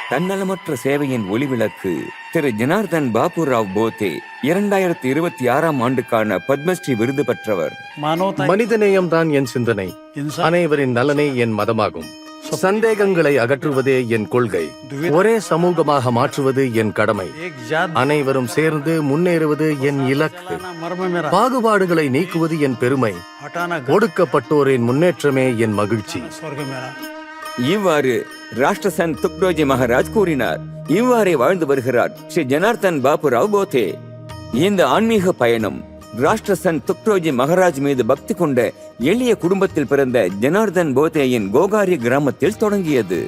தன்னலமற்ற சேவையின் ஒளிவிளக்கு திரு ஜனார்தன் பாபுராவ் போத்தே 2026ஆம் ஆண்டுக்கான பத்மஸ்ரீ விருது பெற்றவர். மனிதநேயம் தான் என் சிந்தனை, அனைவரின் நலனே என் மதமாகும். சந்தேகங்களை அகற்றுவதே என் கொள்கை, ஒரே சமூகமாக மாற்றுவது என் கடமை, அனைவரும் சேர்ந்து முன்னேறுவது என் இலக்கு, பாகுபாடுகளை நீக்குவது என் பெருமை, ஒடுக்கப்பட்டோரின் முன்னேற்றமே என் மகிழ்ச்சி. இவ்வாறு ராஷ்டிரசன் துக்டோஜி மகாராஜ் கூறினார். இவ்வாறே வாழ்ந்து வருகிறார் ஸ்ரீ ஜனார்தன் பாபுராவ் போத்தே. இந்த ஆன்மீக பயணம் ராஷ்டிரசன் துக்டோஜி மகாராஜ் மீது பக்தி கொண்ட எளிய குடும்பத்தில் பிறந்த ஜனார்தன் போத்தேயின் கோகாரி கிராமத்தில் தொடங்கியது.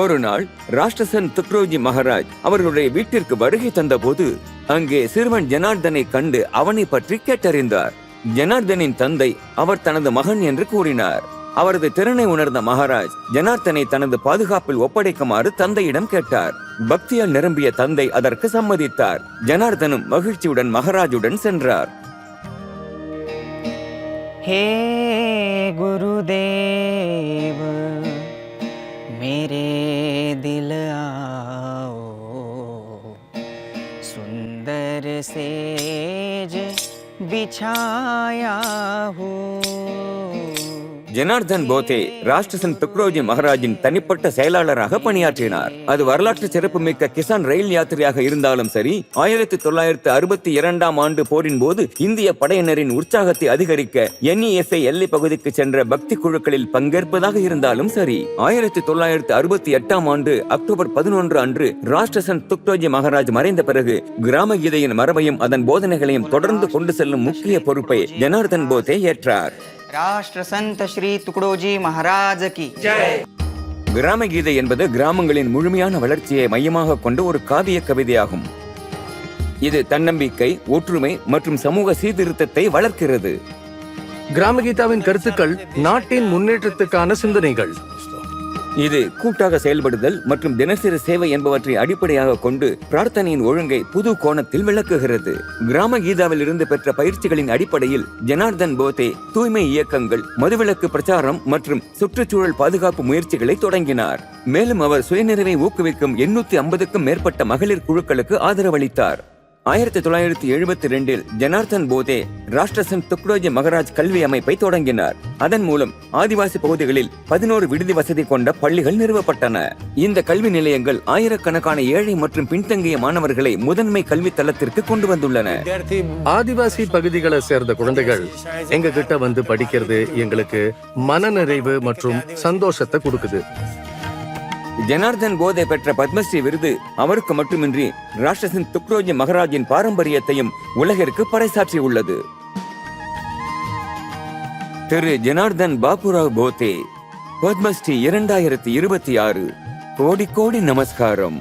ஒரு நாள் ராஷ்டிரசன் துக்டோஜி மகாராஜ் அவர்களுடைய வீட்டிற்கு வருகை தந்த போது அங்கே சிறுவன் ஜனார்தனை கண்டு அவனை பற்றி கேட்டறிந்தார். ஜனார்தனின் தந்தை அவர் தனது மகன் என்று கூறினார். அவரது திறனை உணர்ந்த மகாராஜ் ஜனார்தனை தனது பாதுகாப்பில் ஒப்படைக்குமாறு தந்தையிடம் கேட்டார். பக்தியால் நிரம்பிய தந்தை அதற்கு சம்மதித்தார். ஜனார்தனும் மகிழ்ச்சியுடன் மகாராஜுடன் சென்றார். हे गुरुदेव मेरे दिल आओ, सुंदर सेज बिछाया हो. ஜனார்தன் போத்தே ராஷ்டிரசன் துக்டோஜி மகாராஜின் தனிப்பட்ட செயலாளராக பணியாற்றினார். அது வரலாற்று சிறப்புமிக்க கிசான் ரயில் யாத்திரையாக இருந்தாலும் சரி, 1962ஆம் ஆண்டு போரின் போது இந்திய படையினரின் உற்சாகத்தை அதிகரிக்க NESA எல்லை பகுதிக்கு சென்ற பக்தி குழுக்களில் பங்கேற்பதாக இருந்தாலும் சரி, 1968ஆம் ஆண்டு அக்டோபர் 11 அன்று ராஷ்டிரசன் துக்டோஜி மகாராஜ் மறைந்த பிறகு கிராம கீதையின் மரபையும் அதன் போதனைகளையும் தொடர்ந்து கொண்டு செல்லும் முக்கிய பொறுப்பை ஜனார்தன் போத்தே ஏற்றார். राष्ट्र संत श्री तुकडोजी महाराज की जय. கிராம கீதை என்பது கிராமங்களின் முழுமையான வளர்ச்சியை மையமாக கொண்ட ஒரு காவிய கவிதையாகும். இது தன்னம்பிக்கை, ஒற்றுமை மற்றும் சமூக சீர்திருத்தத்தை வளர்க்கிறது. கிராம கீதாவின் கருத்துக்கள் நாட்டின் முன்னேற்றத்துக்கான சிந்தனைகள். இது கூட்டாக செயல்படுதல் மற்றும் தினசரி சேவை என்பவற்றை அடிப்படையாக கொண்டு பிரார்த்தனையின் ஒழுங்கை புது கோணத்தில் விளக்குகிறது. கிராம கீதாவில் இருந்து பெற்ற பயிற்சிகளின் அடிப்படையில் ஜனார்தன் போத்தே தூய்மை இயக்கங்கள், மதுவிலக்கு பிரச்சாரம் மற்றும் சுற்றுச்சூழல் பாதுகாப்பு முயற்சிகளை தொடங்கினார். மேலும் அவர் சுயநிறைவை ஊக்குவிக்கும் 850க்கும் மேற்பட்ட மகளிர் குழுக்களுக்கு ஆதரவளித்தார். 1972இல் ஜனார்தன் போத்தே ராஷ்டிரசன் துக்டோஜி மகாராஜ் கல்வி அமைப்பை தொடங்கினார். அதன் மூலம் ஆதிவாசி பகுதிகளில் 11 விடுதி வசதி கொண்ட பள்ளிகள் நிறுவப்பட்டன. இந்த கல்வி நிலையங்கள் ஆயிரக்கணக்கான ஏழை மற்றும் பின்தங்கிய மாணவர்களை முதன்மை கல்வி தளத்திற்கு கொண்டு வந்துள்ளன. ஆதிவாசி பகுதிகளை சேர்ந்த குழந்தைகள் எங்க கிட்ட வந்து படிக்கிறது எங்களுக்கு மனநிறைவு மற்றும் சந்தோஷத்தை கொடுக்குது. ஜனார்தன் போத்தே பெற்ற பத்மஸ்ரீ விருது அவருக்கு மட்டுமின்றி ராஷ்டிரசன் துக்டோஜி மகாராஜின் பாரம்பரியத்தையும் உலகிற்கு பறைசாற்றி உள்ளது. திரு ஜனார்தன் பாபுராவ் போத்தே, பத்மஸ்ரீ 2026. கோடி கோடி நமஸ்காரம்.